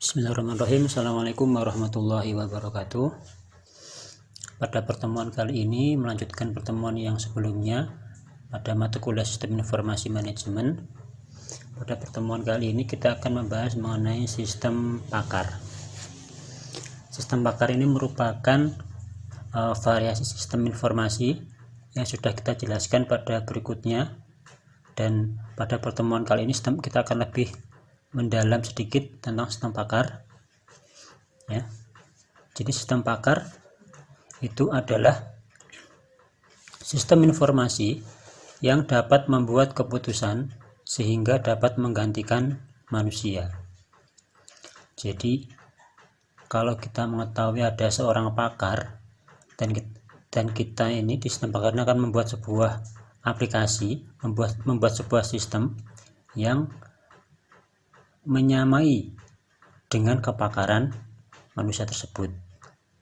Bismillahirrahmanirrahim. Assalamualaikum warahmatullahi wabarakatuh. Pada pertemuan kali ini melanjutkan pertemuan yang sebelumnya pada mata kuliah Sistem Informasi Manajemen. Pada pertemuan kali ini kita akan membahas mengenai sistem pakar. Sistem pakar ini merupakan variasi sistem informasi yang sudah kita jelaskan pada berikutnya, dan pada pertemuan kali ini kita akan lebih mendalam sedikit tentang sistem pakar ya. Jadi sistem pakar itu adalah sistem informasi yang dapat membuat keputusan sehingga dapat menggantikan manusia. Jadi kalau kita mengetahui ada seorang pakar dan kita ini di sistem pakar akan membuat sebuah aplikasi, membuat sebuah sistem yang menyamai dengan kepakaran manusia tersebut,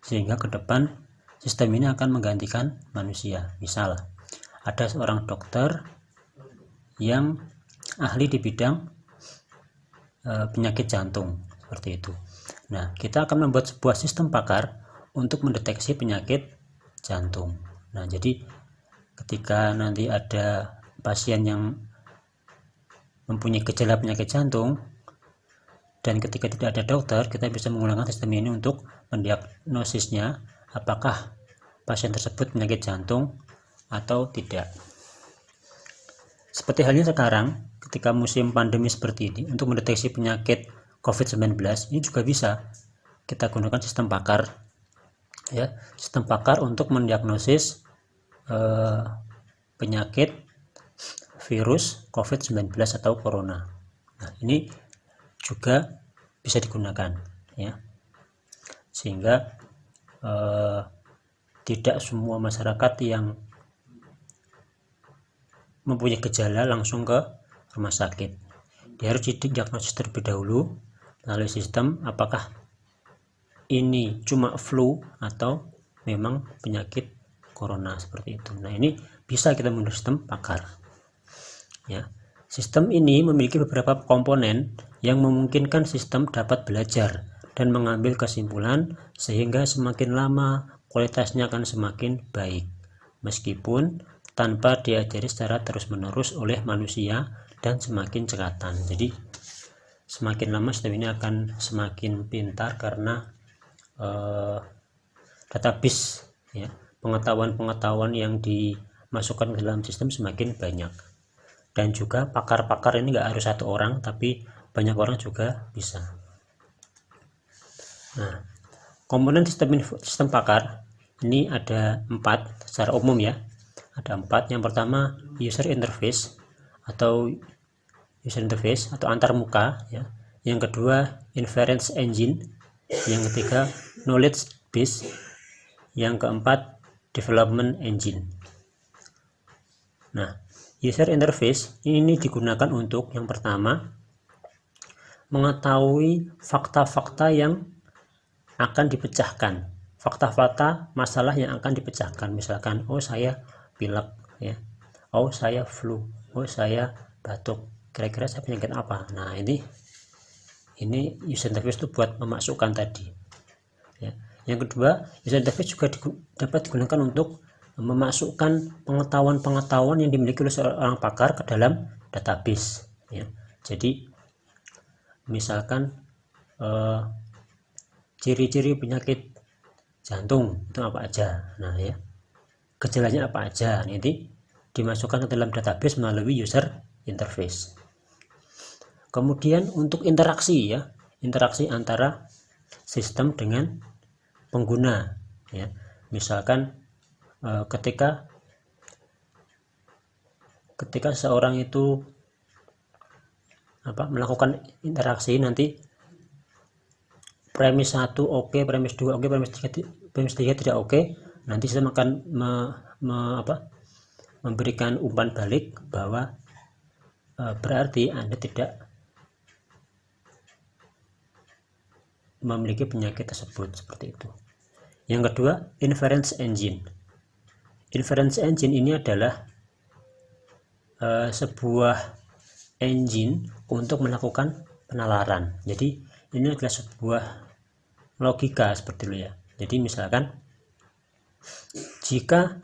sehingga ke depan sistem ini akan menggantikan manusia. Misal ada seorang dokter yang ahli di bidang penyakit jantung, seperti itu. Nah, kita akan membuat sebuah sistem pakar untuk mendeteksi penyakit jantung. Nah, jadi ketika nanti ada pasien yang mempunyai gejala penyakit jantung dan ketika tidak ada dokter, kita bisa menggunakan sistem ini untuk mendiagnosisnya apakah pasien tersebut penyakit jantung atau tidak. Seperti halnya sekarang ketika musim pandemi seperti ini, untuk mendeteksi penyakit COVID-19 ini juga bisa kita gunakan sistem pakar ya, sistem pakar untuk mendiagnosis penyakit virus COVID-19 atau corona. Nah, ini juga bisa digunakan ya, sehingga tidak semua masyarakat yang mempunyai gejala langsung ke rumah sakit. Dia harus didiagnosis terlebih dahulu melalui sistem apakah ini cuma flu atau memang penyakit corona, seperti itu. Nah, ini bisa kita menggunakan sistem pakar ya. Sistem ini memiliki beberapa komponen yang memungkinkan sistem dapat belajar dan mengambil kesimpulan, sehingga semakin lama kualitasnya akan semakin baik, meskipun tanpa diajari secara terus-menerus oleh manusia dan semakin cekatan. Jadi semakin lama sistem ini akan semakin pintar karena database ya, pengetahuan-pengetahuan yang dimasukkan ke dalam sistem semakin banyak. Dan juga pakar-pakar ini nggak harus satu orang, tapi banyak orang juga bisa. Nah, komponen sistem pakar ini ada 4 secara umum ya. Ada 4. Yang pertama user interface atau antarmuka ya. Yang kedua inference engine. Yang ketiga knowledge base. Yang keempat development engine. Nah, user interface ini digunakan untuk yang pertama mengetahui fakta-fakta yang akan dipecahkan, fakta-fakta masalah yang akan dipecahkan. Misalkan, oh saya pilek ya, oh saya flu, oh saya batuk, kira-kira saya penyakit apa. Nah, ini user interface itu buat memasukkan tadi ya. Yang kedua, user interface juga dapat digunakan untuk memasukkan pengetahuan-pengetahuan yang dimiliki oleh seorang pakar ke dalam database ya. Jadi misalkan ciri-ciri penyakit jantung itu apa aja, nah ya, gejalanya apa aja, nanti dimasukkan ke dalam database melalui user interface. Kemudian untuk interaksi ya, interaksi antara sistem dengan pengguna ya. Misalkan ketika seorang itu melakukan interaksi, nanti premis 1 oke, premis 2 oke, premis 3 tidak oke, nanti sistem akan memberikan umpan balik bahwa berarti Anda tidak memiliki penyakit tersebut, seperti itu. Yang kedua, inference engine. Inference engine ini adalah sebuah engine untuk melakukan penalaran. Jadi ini adalah sebuah logika seperti itu ya. Jadi misalkan jika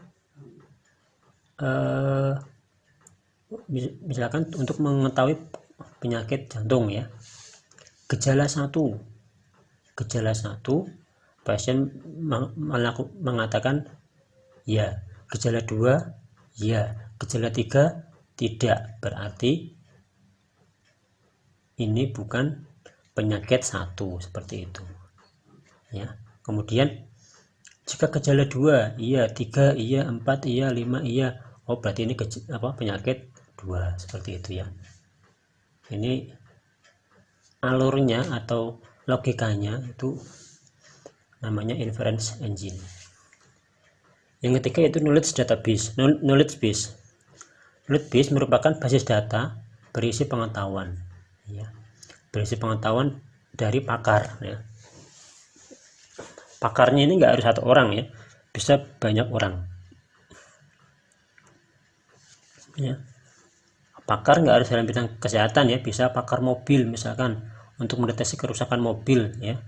misalkan untuk mengetahui penyakit jantung ya, gejala satu pasien mengatakan ya, gejala 2 ya, gejala 3 tidak, berarti ini bukan penyakit satu, seperti itu ya. Kemudian jika gejala 2 iya, 3 iya, 4 iya, 5 iya, oh berarti ini penyakit 2, seperti itu ya. Ini alurnya atau logikanya itu namanya inference engine. Yang ketiga yaitu knowledge base. Knowledge base merupakan basis data berisi pengetahuan ya, berisi pengetahuan dari pakar ya. Pakarnya ini nggak harus satu orang ya, bisa banyak orang ya. Pakar nggak harus dalam bidang kesehatan ya, bisa pakar mobil misalkan untuk mendeteksi kerusakan mobil ya.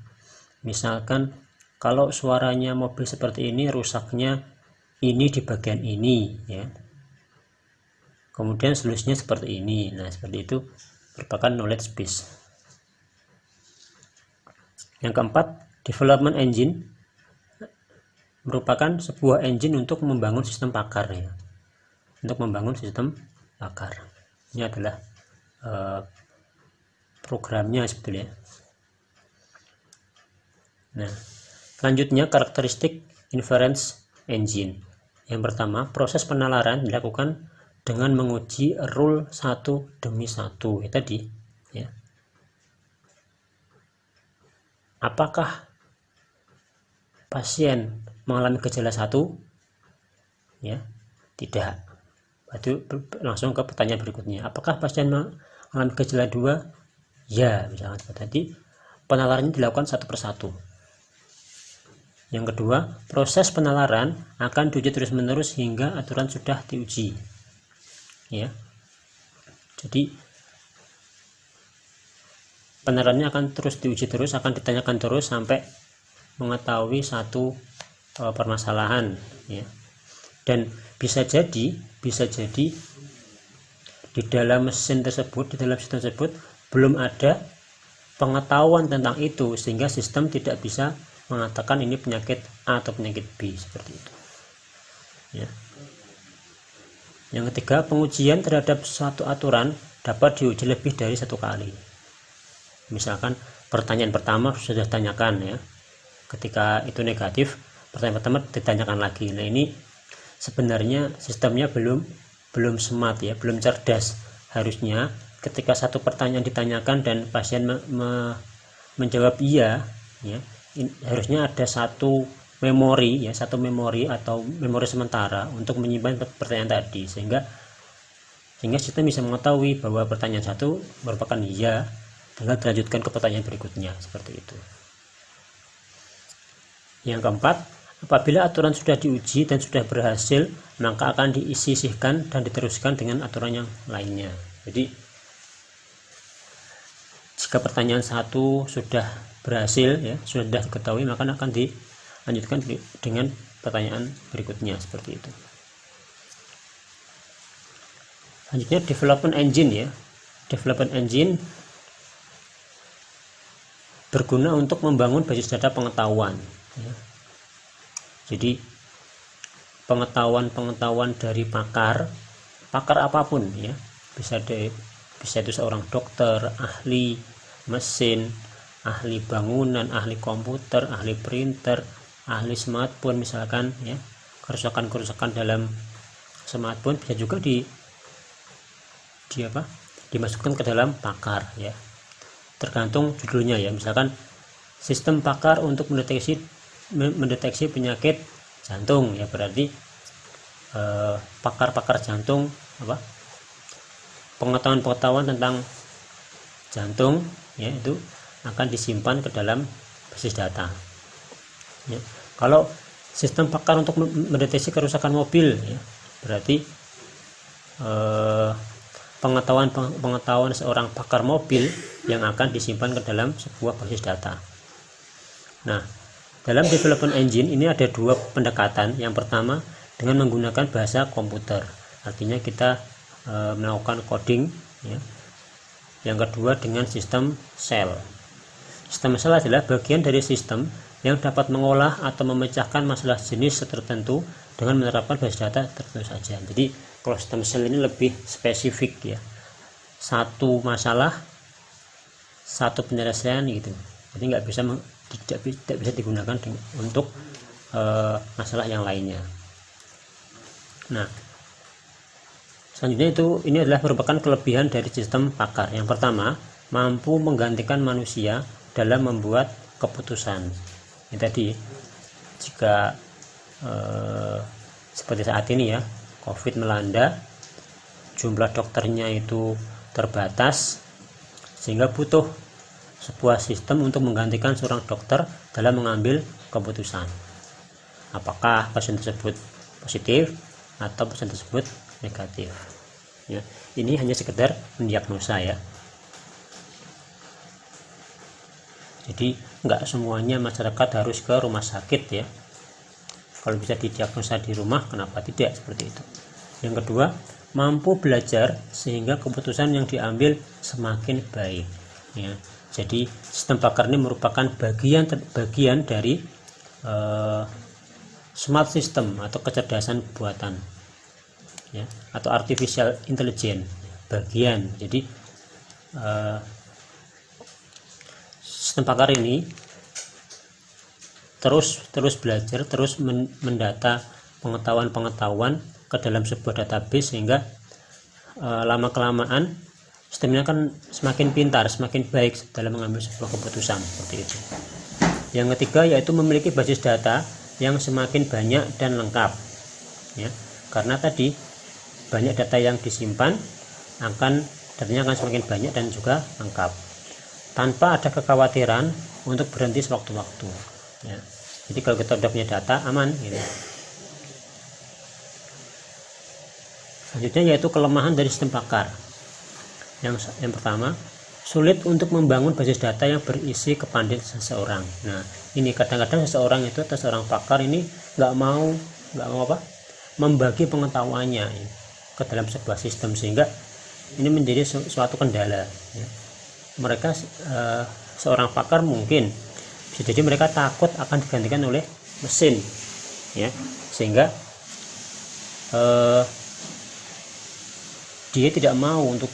Misalkan kalau suaranya mobil seperti ini, rusaknya ini di bagian ini ya, kemudian solusinya seperti ini. Nah seperti itu merupakan knowledge base. Yang keempat, development engine merupakan sebuah engine untuk membangun sistem pakar ya, untuk membangun sistem pakar. Ini adalah programnya sebetulnya. Nah, selanjutnya karakteristik inference engine. Yang pertama, proses penalaran dilakukan dengan menguji rule satu demi satu ya tadi ya. Apakah pasien mengalami gejala 1 ya? Tidak. Itu langsung ke pertanyaan berikutnya, apakah pasien mengalami gejala 2? Ya, misalkan seperti tadi. Penalarannya dilakukan satu persatu. Yang kedua, proses penalaran akan diuji terus-menerus hingga aturan sudah diuji ya. Jadi penalarannya akan terus diuji terus, akan ditanyakan terus sampai mengetahui satu permasalahan ya. Dan bisa jadi di dalam mesin tersebut, di dalam sistem tersebut belum ada pengetahuan tentang itu, sehingga sistem tidak bisa mengatakan ini penyakit A atau penyakit B, seperti itu ya. Yang ketiga, pengujian terhadap suatu aturan dapat diuji lebih dari satu kali. Misalkan pertanyaan pertama sudah ditanyakan ya, ketika itu negatif, pertanyaan pertama ditanyakan lagi. Nah ini sebenarnya sistemnya belum smart ya, belum cerdas. Harusnya ketika satu pertanyaan ditanyakan dan pasien menjawab iya ya, harusnya ada satu memori ya, satu memori atau memori sementara untuk menyimpan pertanyaan tadi, sehingga sistem bisa mengetahui bahwa pertanyaan satu merupakan iya, tinggal dilanjutkan ke pertanyaan berikutnya, seperti itu. Yang keempat, apabila aturan sudah diuji dan sudah berhasil, maka akan disisihkan dan diteruskan dengan aturan yang lainnya. Jadi jika pertanyaan satu sudah berhasil ya, sudah diketahui, maka akan dilanjutkan dengan pertanyaan berikutnya, seperti itu. Selanjutnya development engine ya. Development engine berguna untuk membangun basis data pengetahuan ya. Jadi pengetahuan dari pakar apapun ya, bisa itu seorang dokter, ahli mesin, ahli bangunan, ahli komputer, ahli printer, ahli smartphone misalkan ya, kerusakan dalam smartphone bisa juga dimasukkan ke dalam pakar ya, tergantung judulnya ya. Misalkan sistem pakar untuk mendeteksi penyakit jantung ya, berarti pakar jantung pengetahuan tentang jantung ya, itu akan disimpan ke dalam basis data ya. Kalau sistem pakar untuk mendeteksi kerusakan mobil ya, berarti pengetahuan seorang pakar mobil yang akan disimpan ke dalam sebuah basis data. Nah, dalam development engine ini ada dua pendekatan. Yang pertama dengan menggunakan bahasa komputer, artinya kita melakukan coding, ya. Yang kedua dengan sistem sel. Sistem sel adalah bagian dari sistem yang dapat mengolah atau memecahkan masalah jenis tertentu dengan menerapkan basis data tertentu saja. Jadi kalau sistem sel ini lebih spesifik, ya, satu masalah, satu penyelesaian gitu. Jadi tidak bisa digunakan untuk masalah yang lainnya. Nah, selanjutnya ini adalah merupakan kelebihan dari sistem pakar. Yang pertama, mampu menggantikan manusia dalam membuat keputusan. Ini tadi, jika seperti saat ini, ya, COVID melanda, jumlah dokternya itu terbatas, sehingga butuh sebuah sistem untuk menggantikan seorang dokter dalam mengambil keputusan. Apakah pasien tersebut positif atau pasien tersebut negatif, ya. Ini hanya sekedar mendiagnosa, ya. Jadi nggak semuanya masyarakat harus ke rumah sakit, ya. Kalau bisa didiagnosa di rumah, kenapa tidak, seperti itu. Yang kedua, mampu belajar sehingga keputusan yang diambil semakin baik, ya. Jadi sistem pakar ini merupakan bagian dari smart system atau kecerdasan buatan, ya, atau artificial intelligence bagian. Jadi sistem pakar ini terus belajar, terus mendata pengetahuan ke dalam sebuah database, sehingga lama kelamaan sistem ini akan semakin pintar, semakin baik dalam mengambil sebuah keputusan, seperti itu. Yang ketiga yaitu memiliki basis data yang semakin banyak dan lengkap, ya, karena tadi banyak data yang disimpan, datanya akan semakin banyak dan juga lengkap, tanpa ada kekhawatiran untuk berhenti sewaktu-waktu, ya. Jadi kalau kita sudah punya data, aman, gitu. Selanjutnya yaitu kelemahan dari sistem pakar. Yang pertama, sulit untuk membangun basis data yang berisi kepandaian seseorang. Nah, ini kadang-kadang seseorang itu atau seorang pakar ini nggak mau membagi pengetahuannya ke dalam sebuah sistem, sehingga ini menjadi suatu kendala, ya. Mereka seorang pakar mungkin bisa jadi mereka takut akan digantikan oleh mesin, ya, sehingga dia tidak mau untuk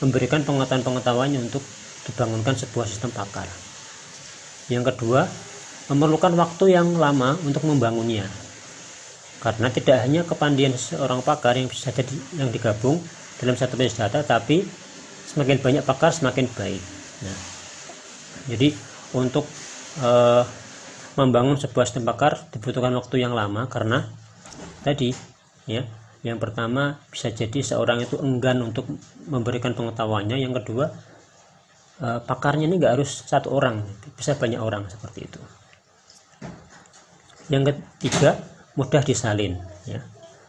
memberikan pengetahuannya untuk dibangunkan sebuah sistem pakar. Yang kedua, memerlukan waktu yang lama untuk membangunnya, karena tidak hanya kepandaian seorang pakar yang bisa yang digabung dalam satu basis data, tapi semakin banyak pakar semakin baik. Nah, jadi untuk membangun sebuah sistem pakar dibutuhkan waktu yang lama, karena tadi, ya, yang pertama bisa jadi seorang itu enggan untuk memberikan pengetahuannya. Yang kedua, pakarnya ini nggak harus satu orang, bisa banyak orang, seperti itu. Yang ketiga, mudah disalin, ya,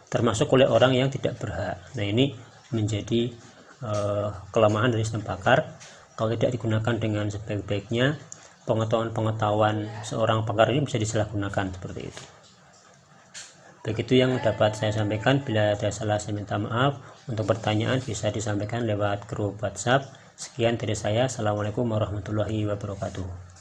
termasuk oleh orang yang tidak berhak. Nah, ini menjadi kelemahan dari sistem pakar. Kalau tidak digunakan dengan sebaik-baiknya, pengetahuan seorang pakar ini bisa disalahgunakan, seperti itu. Begitu yang dapat saya sampaikan. Bila ada salah, saya minta maaf. Untuk pertanyaan bisa disampaikan lewat grup WhatsApp. Sekian dari saya. Assalamualaikum warahmatullahi wabarakatuh.